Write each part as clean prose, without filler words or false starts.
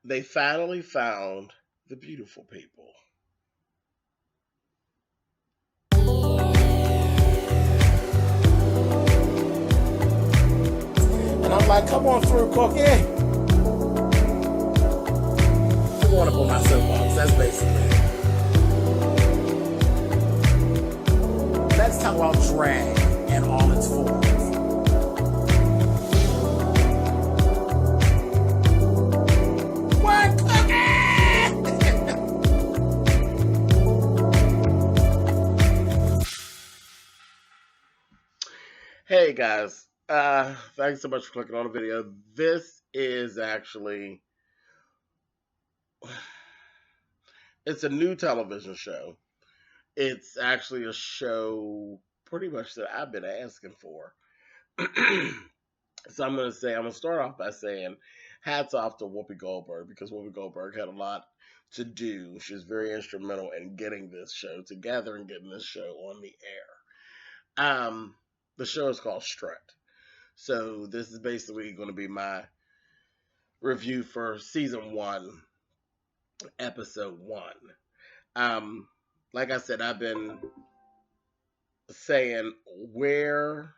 They finally found the beautiful people. And I'm like, come on through, Cookie. I'm going up on my soapbox. That's basically it. Let's talk about drag and all its forms. What, Cookie? Hey guys, thanks so much for clicking on the video. This is actually, it's a new television show. It's actually a show pretty much that I've been asking for. So I'm gonna start off by saying hats off to Whoopi Goldberg, because Whoopi Goldberg had a lot to do. She was very instrumental in getting this show together and getting this show on the air. The show is called Strut. So this is basically going to be my review for season 1, episode 1. Um, like I said, I've been saying where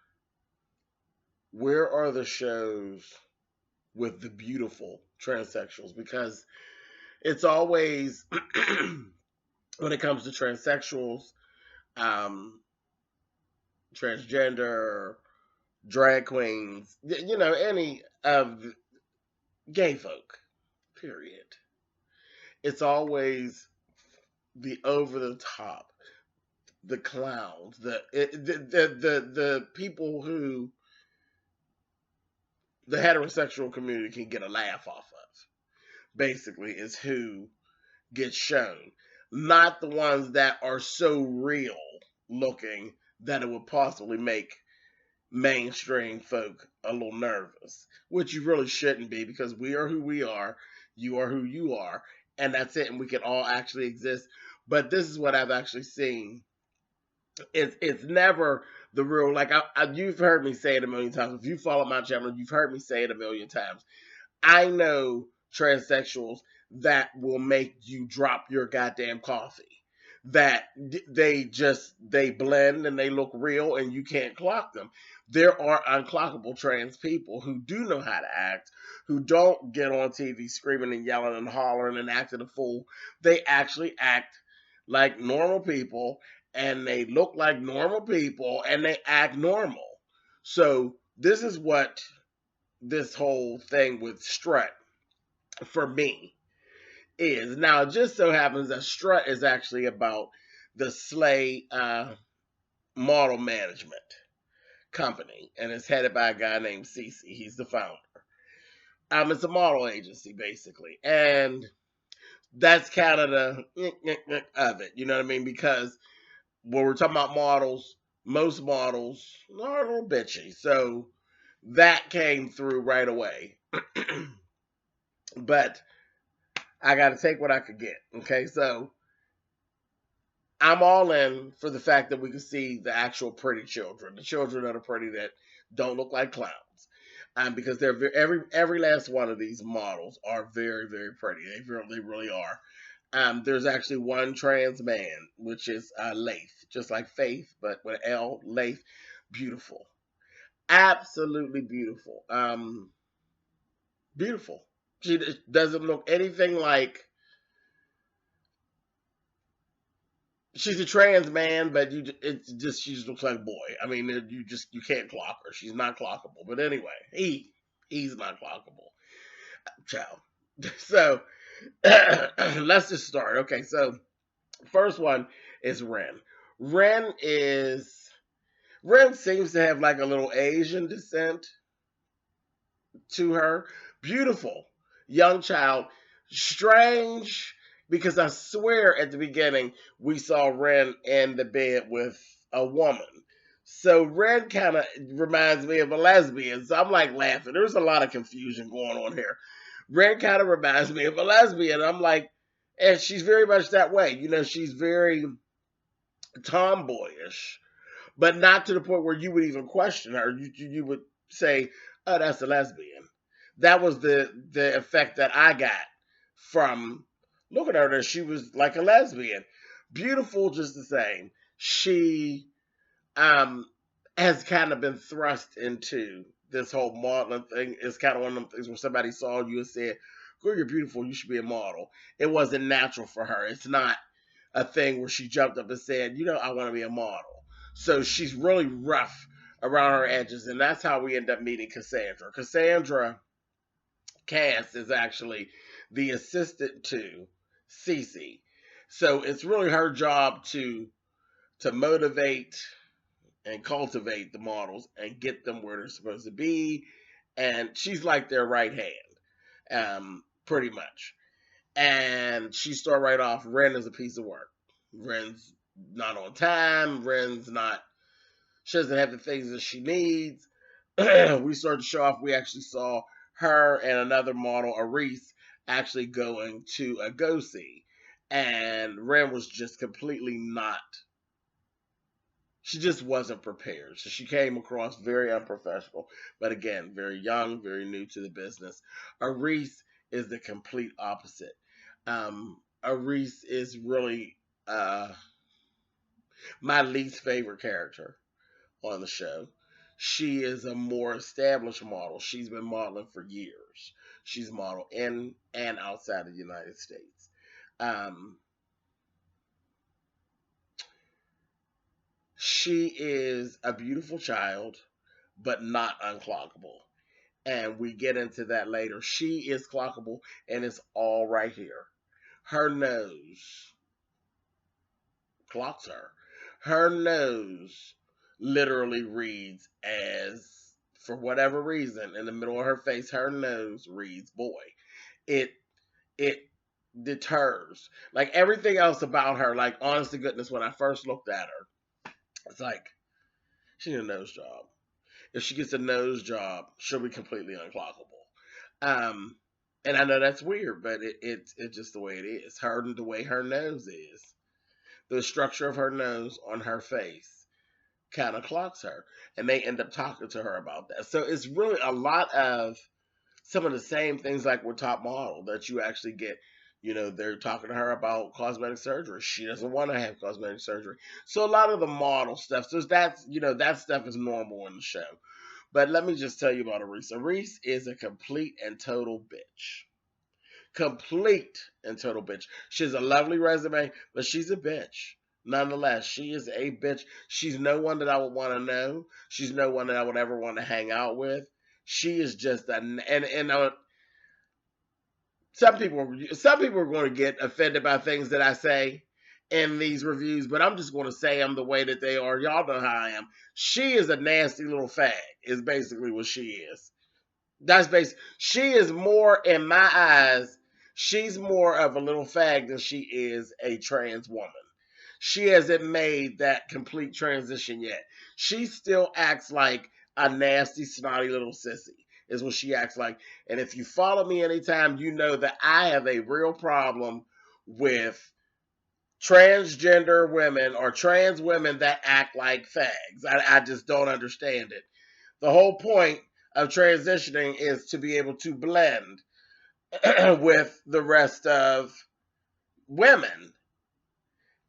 are the shows with the beautiful transsexuals, because it's always when it comes to transsexuals, um, transgender, drag queens, any of gay folk, period. It's always the over the top, the clowns, the people who the heterosexual community can get a laugh off of. Basically, is who gets shown, not the ones that are so real looking that it would possibly make mainstream folk a little nervous, which you really shouldn't be, because we are who we are, you are who you are, and that's it, and we can all actually exist. But this is what I've actually seen. It's never the real, like you've heard me say it a million times. If you follow my channel, you've heard me say it a million times. I know transsexuals that will make you drop your goddamn coffee. That they blend and they look real and you can't clock them. There are unclockable trans people who do know how to act, who don't get on TV screaming and yelling and hollering and acting a fool. They actually act like normal people, and they look like normal people, and they act normal. So this is what this whole thing with Strut for me is. Now, it just so happens that Strut is actually about the Slay model management company, and it's headed by a guy named Cece. He's the founder. It's a model agency basically, and that's kind of the of it. You know what I mean? Because when we're talking about models, most models are a little bitchy, so that came through right away. But I got to take what I could get. Okay, so I'm all in for the fact that we can see the actual pretty children, the children that are pretty, that don't look like clowns. Because every last one of these models are very, very pretty. They really are. There's actually one trans man, which is Laith, just like Faith, but with L, Laith. Beautiful, absolutely beautiful. Beautiful. She doesn't look anything like, she's a trans man, but it's just, she just looks like a boy. I mean, you can't clock her. She's not clockable. But anyway, he's not clockable. Ciao. So let's just start. Okay, so first one is Ren. Ren is Ren seems to have like a little Asian descent to her. Beautiful young child. Strange, because I swear at the beginning we saw Ren in the bed with a woman. So Ren kind of reminds me of a lesbian. So I'm like laughing. There's a lot of confusion going on here. Ren kind of reminds me of a lesbian. I'm like, and she's very much that way. She's very tomboyish, but not to the point where you would even question her. You would say, "Oh, that's a lesbian." That was the effect that I got from looking at her that she was like a lesbian. Beautiful just the same. She um has kind of been thrust into this whole modeling thing. It's kind of one of them things where somebody saw you and said, girl, you're beautiful, you should be a model. It wasn't natural for her. It's not a thing where she jumped up and said, I want to be a model. So she's really rough around her edges, and that's how we end up meeting Cassandra. Cassandra Cass is actually the assistant to Cece. So it's really her job to motivate and cultivate the models and get them where they're supposed to be. And she's like their right hand, pretty much. And she started right off, Ren is a piece of work. Ren's not on time. She doesn't have the things that she needs. We started to show off. We actually saw her and another model, Aris, actually going to a go-see. And Ren was just completely not, she just wasn't prepared. So she came across very unprofessional, but again, very young, very new to the business. Aris is the complete opposite. Aris is really my least favorite character on the show. She is a more established model. She's been modeling for years. She's modeled in and outside of the United States. She is a beautiful child, but not unclockable. And we get into that later. She is clockable, and it's all right here. Her nose clocks her. Her nose literally reads as, for whatever reason, in the middle of her face, her nose reads boy. It deters. Like everything else about her, like honest to goodness, when I first looked at her, it's like she needs a nose job. If she gets a nose job, she'll be completely unclockable. And I know that's weird, but it's just the way it is. The way her nose is, the structure of her nose on her face kind of clocks her, and they end up talking to her about that. So it's really a lot of some of the same things like with Top Model that you actually get. They're talking to her about cosmetic surgery. She doesn't want to have cosmetic surgery. So a lot of the model stuff, so that stuff is normal in the show. But let me just tell you about Aris. Aris is a complete and total bitch. Complete and total bitch. She has a lovely resume, but she's a bitch. Nonetheless, she is a bitch. She's no one that I would want to know. She's no one that I would ever want to hang out with. She is just some people are going to get offended by things that I say in these reviews, but I'm just going to say them the way that they are. Y'all know how I am. She is a nasty little fag, is basically what she is. She is more, in my eyes, she's more of a little fag than she is a trans woman. She hasn't made that complete transition yet. She still acts like a nasty, snotty little sissy, is what she acts like. And if you follow me anytime, you know that I have a real problem with transgender women or trans women that act like fags. I just don't understand it. The whole point of transitioning is to be able to blend with the rest of women.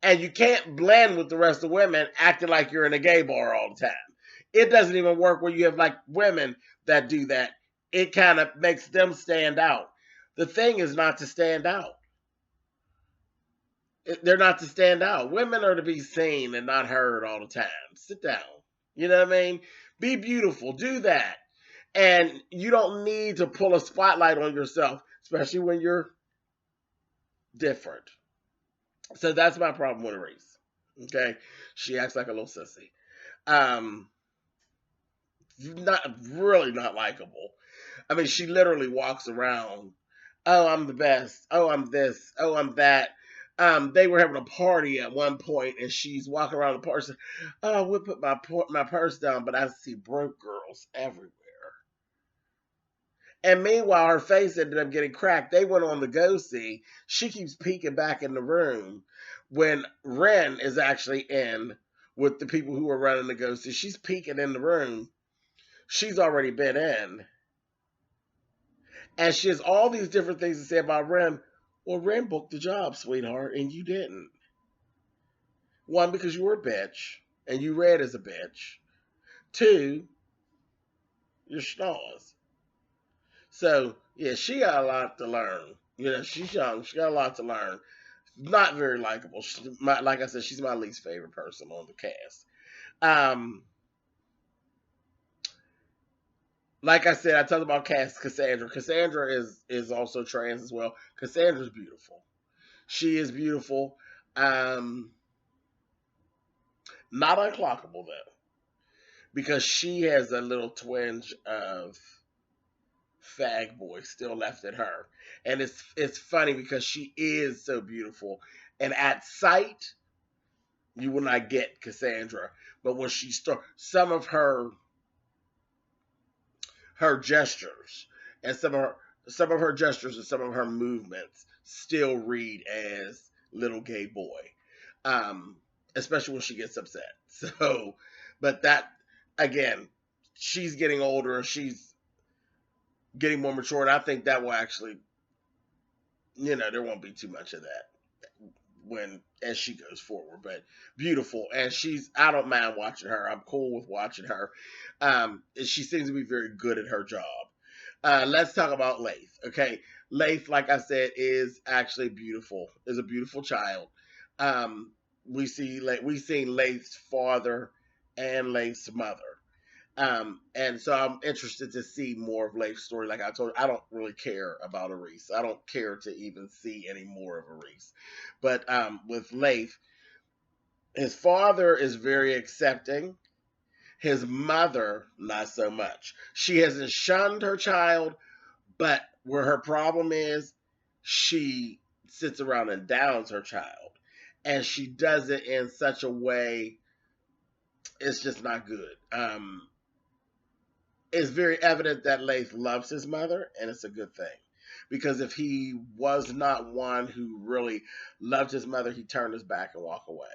And you can't blend with the rest of women acting like you're in a gay bar all the time. It doesn't even work when you have like women that do that. It kind of makes them stand out. The thing is not to stand out. They're not to stand out. Women are to be seen and not heard all the time. Sit down. You know what I mean? Be beautiful. Do that. And you don't need to pull a spotlight on yourself, especially when you're different. So that's my problem with Aris. Okay? She acts like a little sissy. Not likable. I mean, she literally walks around. Oh, I'm the best. Oh, I'm this. Oh, I'm that. They were having a party at one point, and she's walking around the party. Oh, I would put my purse down, but I see broke girls everywhere. And meanwhile, her face ended up getting cracked. They went on the go-see. She keeps peeking back in the room when Ren is actually in with the people who are running the go-see. She's peeking in the room. She's already been in. And she has all these different things to say about Ren. Well, Ren booked the job, sweetheart, and you didn't. One, because you were a bitch, and you read as a bitch. Two, you're schnoz. So, yeah, she got a lot to learn. You know, she's young. She got a lot to learn. Not very likable. Like I said, she's my least favorite person on the cast. Um, like I said, I talked about Cassandra. Cassandra is also trans as well. Cassandra's beautiful. She is beautiful. Um, Not unclockable though, because she has a little twinge of fag boy still left in her, and it's funny because she is so beautiful, and at sight you will not get Cassandra, but when she start some of her gestures and some of her gestures and some of her movements still read as little gay boy, um, especially when she gets upset. So, but that again, she's getting older and she's getting more mature, and I think that will actually, there won't be too much of that when as she goes forward. But beautiful, and I don't mind watching her. I'm cool with watching her. She seems to be very good at her job. Let's talk about Laith. Okay, Laith, like I said, is actually beautiful. Is a beautiful child. We've seen Laith's father and Laith's mother. And so I'm interested to see more of Laith's story. Like I told you, I don't really care about Aris. I don't care to even see any more of Aris. But with Laith, his father is very accepting. His mother, not so much. She hasn't shunned her child, but where her problem is, she sits around and downs her child. And she does it in such a way, it's just not good. It's very evident that Laith loves his mother, and it's a good thing. Because if he was not one who really loved his mother, he'd turn his back and walk away.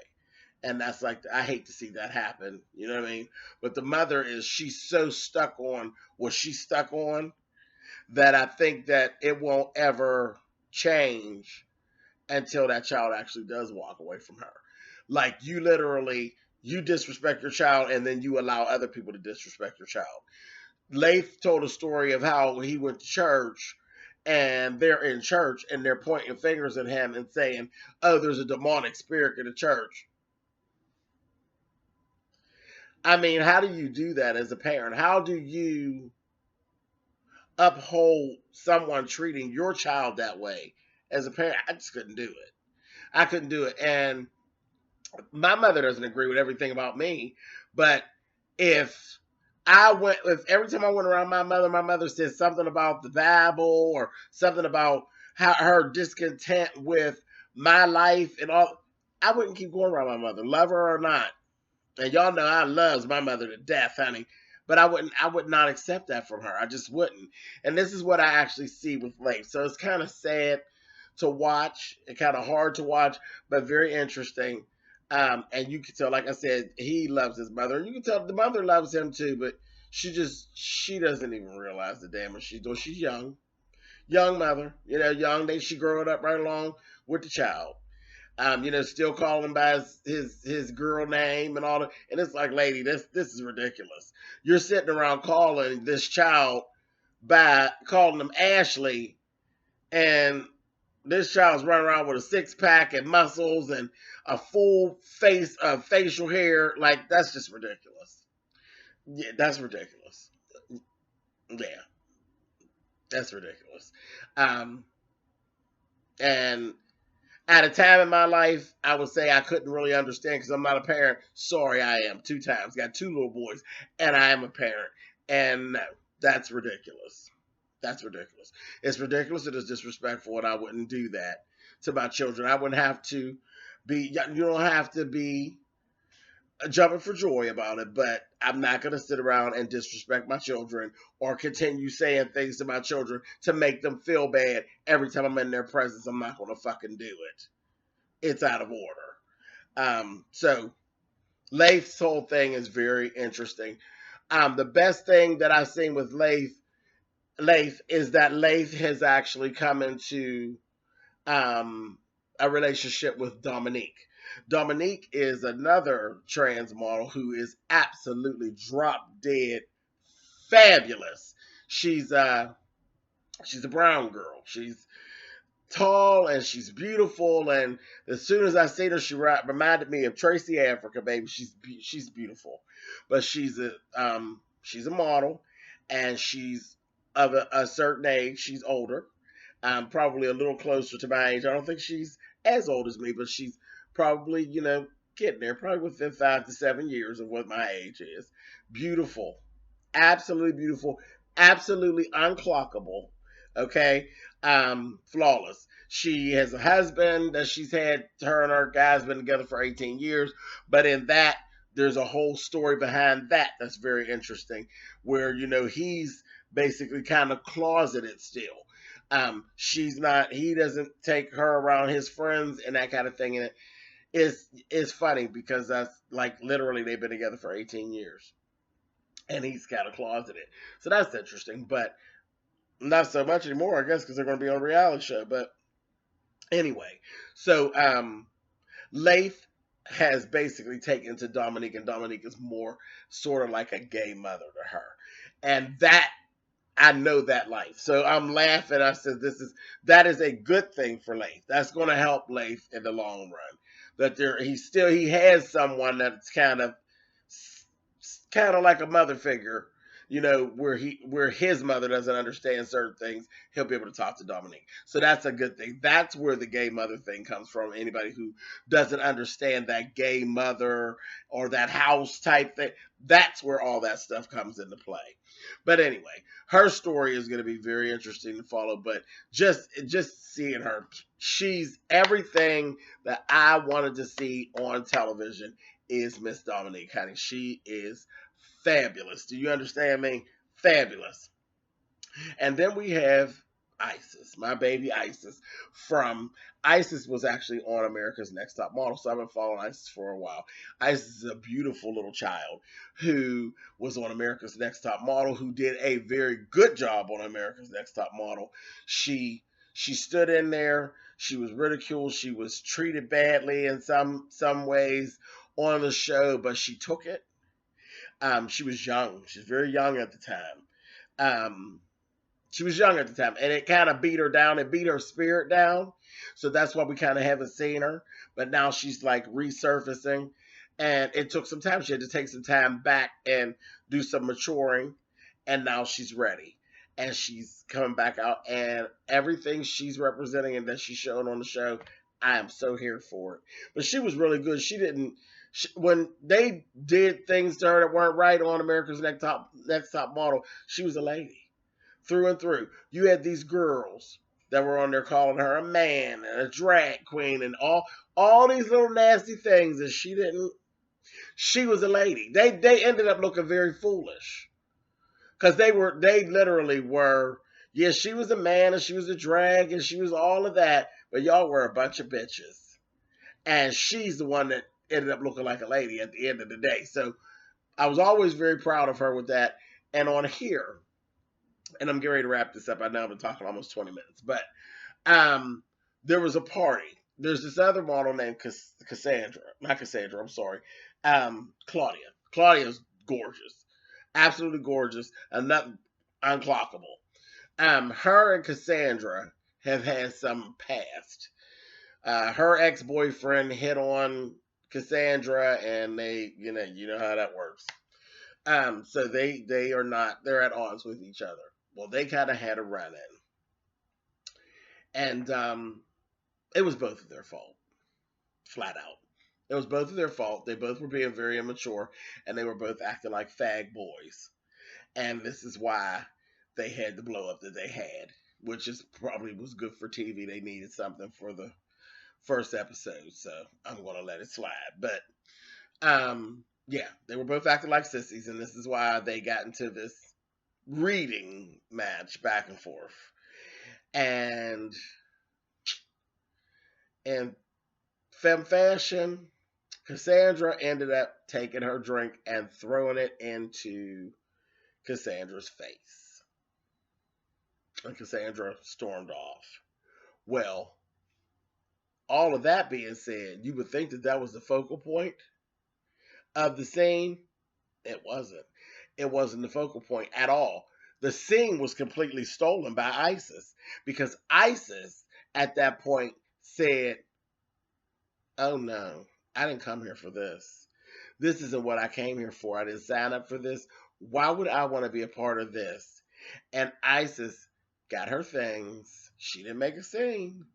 And that's like, I hate to see that happen. You know what I mean? But the mother she's so stuck on what she's stuck on that I think that it won't ever change until that child actually does walk away from her. Like you disrespect your child and then you allow other people to disrespect your child. Laith told a story of how he went to church and they're in church and they're pointing fingers at him and saying, "Oh, there's a demonic spirit in the church." I mean, how do you do that as a parent? How do you uphold someone treating your child that way as a parent? I just couldn't do it. I couldn't do it. And my mother doesn't agree with everything about me, but if if every time I went around my mother said something about the Bible or something about how her discontent with my life and all, I wouldn't keep going around my mother, love her or not. And y'all know I loves my mother to death, honey. But I would not accept that from her. I just wouldn't. And this is what I actually see with Laith. So it's kind of sad to watch, and kind of hard to watch, but very interesting. And you can tell, like I said, he loves his mother. And you can tell the mother loves him too, but she doesn't even realize the damage she's doing. She's young. Young mother, young. She growing up right along with the child. Still calling him by his girl name and all that. And it's like, lady, this is ridiculous. You're sitting around calling this child by calling him Ashley, and this child's running around with a six pack and muscles and a full face of facial hair. Like, that's just ridiculous. Yeah, that's ridiculous. Yeah, that's ridiculous. And at a time in my life, I would say I couldn't really understand because I'm not a parent. Sorry, I am 2 times. Got 2 little boys, and I am a parent. And no, that's ridiculous. That's ridiculous. It's ridiculous. It is disrespectful, and I wouldn't do that to my children. I wouldn't have to be. You don't have to be jumping for joy about it, but I'm not going to sit around and disrespect my children or continue saying things to my children to make them feel bad every time I'm in their presence. I'm not going to fucking do it. It's out of order. So Laith's whole thing is very interesting. The best thing that I've seen with Laith is that Laith has actually come into um, a relationship with Dominique. Dominique is another trans model who is absolutely drop dead fabulous. She's she's a brown girl. She's tall and she's beautiful. And as soon as I seen her, she reminded me of Tracy Africa, baby. She's beautiful, but she's a model, and she's of a certain age. She's older, probably a little closer to my age. I don't think she's as old as me, but she's probably getting there, probably within 5 to 7 years of what my age is. Beautiful, absolutely beautiful, absolutely unclockable. Okay, flawless. She has a husband that she's had. Her and her guy's been together for 18 years, but in that there's a whole story behind that that's very interesting, where he's basically kind of closeted still. She's not. He doesn't take her around his friends and that kind of thing. And it's funny because that's like literally they've been together for 18 years, and he's kind of closeted. So that's interesting, but not so much anymore, I guess, because they're going to be on a reality show. But anyway, so Laith has basically taken to Dominique, and Dominique is more sort of like a gay mother to her, and that I know that life. So I'm laughing. I said, that is a good thing for Laith. That's going to help Laith in the long run. That he has someone that's kind of like a mother figure, where his mother doesn't understand certain things, he'll be able to talk to Dominique. So that's a good thing. That's where the gay mother thing comes from. Anybody who doesn't understand that gay mother or that house type thing, that's where all that stuff comes into play. But anyway, her story is going to be very interesting to follow. But just seeing her, she's everything that I wanted to see on television is Miss Dominique, honey. She is fabulous. Do you understand me? Fabulous. And then we have Isis, my baby Isis. From Isis was actually on America's Next Top Model, so I've been following Isis for a while. Isis is a beautiful little child who was on America's Next Top Model, who did a very good job on America's Next Top Model. She stood in there. She was ridiculed. She was treated badly in some ways on the show, but she took it. She was young. She was very young at the time. Um, she was young at the time, and it kind of beat her down. It beat her spirit down. So that's why we kind of haven't seen her. But now she's like resurfacing, and it took some time. She had to take some time back and do some maturing, and now she's ready. And she's coming back out, and everything she's representing and that she's showing on the show, I am so here for it. But she was really good. She didn't. When they did things to her that weren't right on America's Next Top Model, she was a lady through and through. You had these girls that were on there calling her a man and a drag queen and all these little nasty things, and she didn't. She was a lady. They ended up looking very foolish because they literally were. Yes, she was a man and she was a drag and she was all of that, but y'all were a bunch of bitches, and she's the one that ended up looking like a lady at the end of the day. So I was always very proud of her with that. And on here, and I'm getting ready to wrap this up. I know I've been talking almost 20 minutes, but there was a party. There's this other model named Cassandra. Not Cassandra, I'm sorry. Claudia. Claudia's gorgeous. Absolutely gorgeous. And not unclockable. Her and Cassandra have had some past. Her ex-boyfriend hit on Cassandra, and you know how that works. So they are not, they're at odds with each other. Well, they kind of had a run in, and it was both of their fault, flat out. It was both of their fault. They both were being very immature, and they were both acting like fag boys. And this is why they had the blow up that they had, which is probably was good for TV. They needed something for the first episode, so I'm gonna let it slide. But yeah, they were both acting like sissies, and this is why they got into this reading match back and forth. And in femme fashion, Cassandra ended up taking her drink and throwing it into Cassandra's face. And Cassandra stormed off. Well, all of that being said, you would think that that was the focal point of the scene. It wasn't. It wasn't the focal point at all. The scene was completely stolen by Isis because Isis at that point said, "Oh no, I didn't come here for this. This isn't what I came here for. I didn't sign up for this. Why would I want to be a part of this?" And Isis got her things. She didn't make a scene.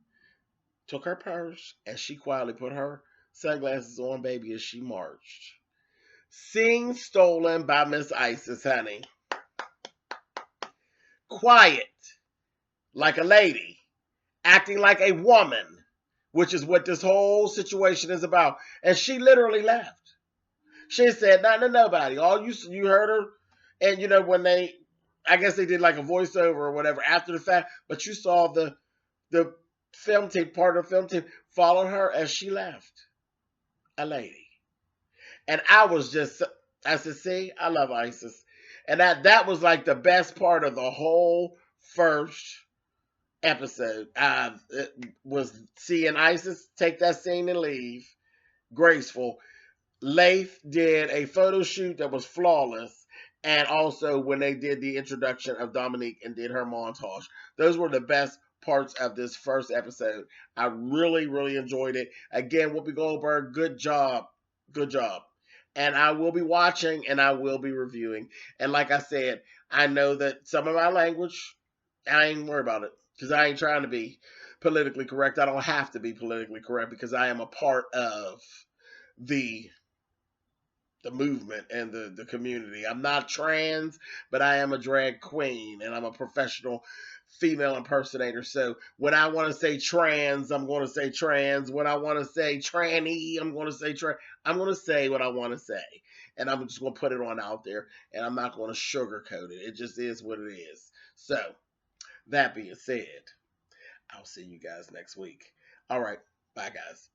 Took her purse and she quietly put her sunglasses on, baby, as she marched. Scene stolen by Miss Isis, honey. Quiet, like a lady, acting like a woman, which is what this whole situation is about. And she literally left. She said nothing to nobody. All you heard her, and when I guess they did like a voiceover or whatever after the fact, but you saw the film team, part of the film team, followed her as she left. A lady. And I said, see, I love Isis. And that was like the best part of the whole first episode. It was seeing Isis take that scene and leave. Graceful. Laith did a photo shoot that was flawless. And also when they did the introduction of Dominique and did her montage. Those were the best parts of this first episode. I really, really enjoyed it. Again, Whoopi Goldberg, good job. Good job. And I will be watching and I will be reviewing. And like I said, I know that some of my language, I ain't worried about it because I ain't trying to be politically correct. I don't have to be politically correct because I am a part of the movement and the community. I'm not trans, but I am a drag queen and I'm a professional female impersonator. So when I want to say trans, I'm going to say trans. When I want to say tranny, I'm going to say trans. I'm going to say what I want to say. And I'm just going to put it on out there. And I'm not going to sugarcoat it. It just is what it is. So that being said, I'll see you guys next week. All right. Bye, guys.